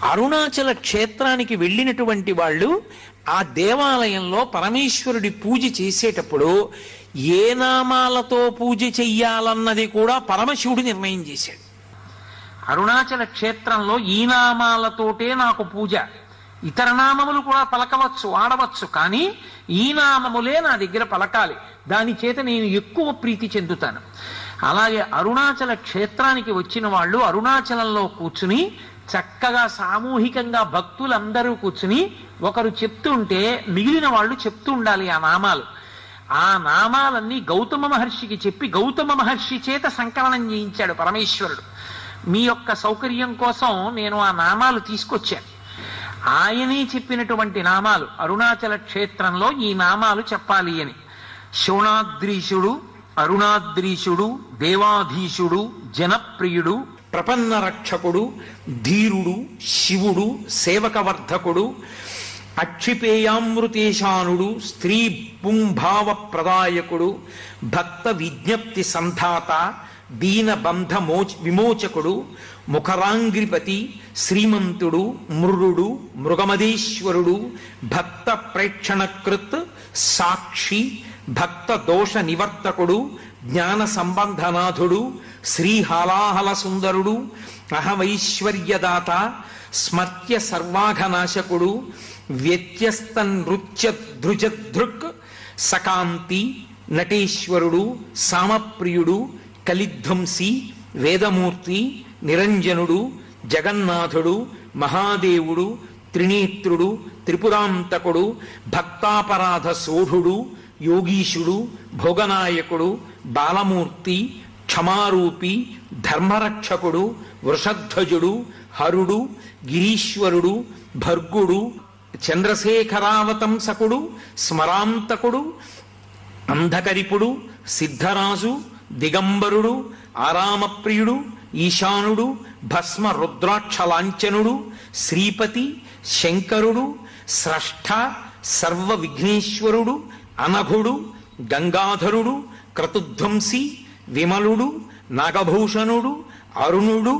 అరుణాచల క్షేత్రానికి వెళ్ళినటువంటి వాళ్ళు ఆ దేవాలయంలో పరమేశ్వరుడి పూజ చేసేటప్పుడు ఏ నామాలతో పూజ చెయ్యాలన్నది కూడా పరమశివుడు నిర్ణయం చేశాడు. అరుణాచల క్షేత్రంలో ఈ నామాలతోటే నాకు పూజ, ఇతర నామములు కూడా పలకవచ్చు, ఆడవచ్చు, కానీ ఈ నామములే నా దగ్గర పలకాలి, దాని చేత నేను ఎక్కువ ప్రీతి చెందుతాను. అలాగే అరుణాచల క్షేత్రానికి వచ్చిన వాళ్ళు అరుణాచలంలో కూర్చుని చక్కగా సామూహికంగా భక్తులందరూ కూర్చుని ఒకరు చెప్తుంటే మిగిలిన వాళ్ళు చెప్తూ ఉండాలి ఆ నామాలు. ఆ నామాలన్నీ గౌతమ మహర్షికి చెప్పి గౌతమ మహర్షి చేత సంకలనం చేయించాడు పరమేశ్వరుడు. మీ యొక్క సౌకర్యం కోసం నేను ఆ నామాలు తీసుకొచ్చాను. ఆయనే చెప్పినటువంటి నామాలు, అరుణాచల క్షేత్రంలో ఈ నామాలు చెప్పాలి అని. శోణాద్రీశుడు, అరుణాద్రీశుడు, దేవాధీశుడు, జనప్రియుడు, ప్రపన్న రక్షకుడు, ధీరుడు, శివుడు, సేవకవర్ధకుడు, అక్షిపేయామృతేశానుడు, స్త్రీ పుంభావ ప్రదాయకుడు, భక్త విజ్ఞప్తి సంధాత, దీనబంధ విమోచకుడు, ముఖరాంగ్రిపతి, శ్రీమంతుడు, మృరుడు, మృగమదేశ్వరుడు, భక్త ప్రేక్షణకృత్, సాక్షి, భక్త దోష నివర్తకుడు, జ్ఞాన సంబంధనాథుడు, శ్రీహాలాహల సుందరుడు, అహమైశ్వర్యదాత, స్మర్త్య సర్వాఘనాశకుడు, వ్యత్యస్త నృత్య ధృజధృక్, సకాంతి, నటేశ్వరుడు, సామప్రియుడు, కలిధ్వంసి, వేదమూర్తి, నిరంజనుడు, జగన్నాథుడు, మహాదేవుడు, త్రినేత్రుడు, త్రిపురాంతకుడు, భక్తాపరాధ సోఢుడు, యోగీశుడు, భోగనాయకుడు, బాలమూర్తి, క్షమారూపి, ధర్మరక్షకుడు, వృషధ్వజుడు, హరుడు, గిరీశ్వరుడు, భర్గుడు, చంద్రశేఖరావతంసకుడు, స్మరాంతకుడు, అంధకరిపుడు, సిద్ధరాజు, దిగంబరుడు, ఆరామప్రియుడు, ఈశానుడు, భస్మ రుద్రాక్షలాంఛనుడు, శ్రీపతి, శంకరుడు, స్రష్ట, సర్వ విఘ్నేశ్వరుడు, అనఘుడు, గంగాధరుడు, క్రతుధ్వంసి, విమలుడు, నాగభూషణుడు, అరుణుడు,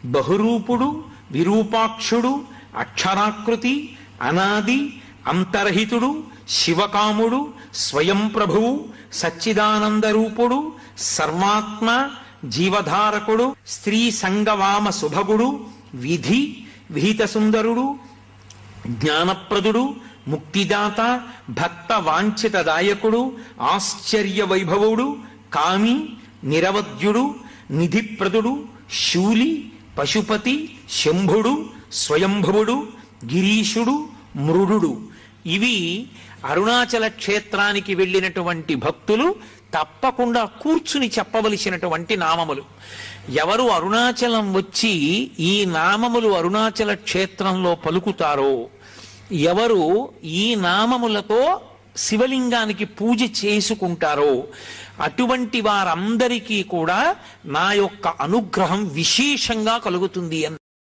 బహురూపుడు, విరూపాక్షుడు, అక్షరాకృతి, అనాది, అంతర్హితుడు, శివకాముడు, స్వయం ప్రభువు, సచ్చిదానందరూపుడు, సర్వాత్మ, జీవధారకుడు, స్త్రీ సంగవామ శుభగుడు, విధి విహిత సుందరుడు, జ్ఞానప్రదుడు, ముక్తిదాత, భక్త వాంఛితదాయకుడు, ఆశ్చర్య వైభవుడు, కామి, నిరవధ్యుడు, నిధిప్రదుడు, శూలి, పశుపతి, శంభుడు, స్వయంభువుడు, గిరీశుడు, మృడు. ఇవి అరుణాచల క్షేత్రానికి వెళ్ళినటువంటి భక్తులు తప్పకుండా కూర్చుని చెప్పవలసినటువంటి నామములు. ఎవరు అరుణాచలం వచ్చి ఈ నామములు అరుణాచల క్షేత్రంలో పలుకుతారో, ఎవరు ఈ నామములతో శివలింగానికి పూజ చేసుకుంటారో అటువంటి వారందరికీ కూడా నా యొక్క అనుగ్రహం విశేషంగా కలుగుతుంది అని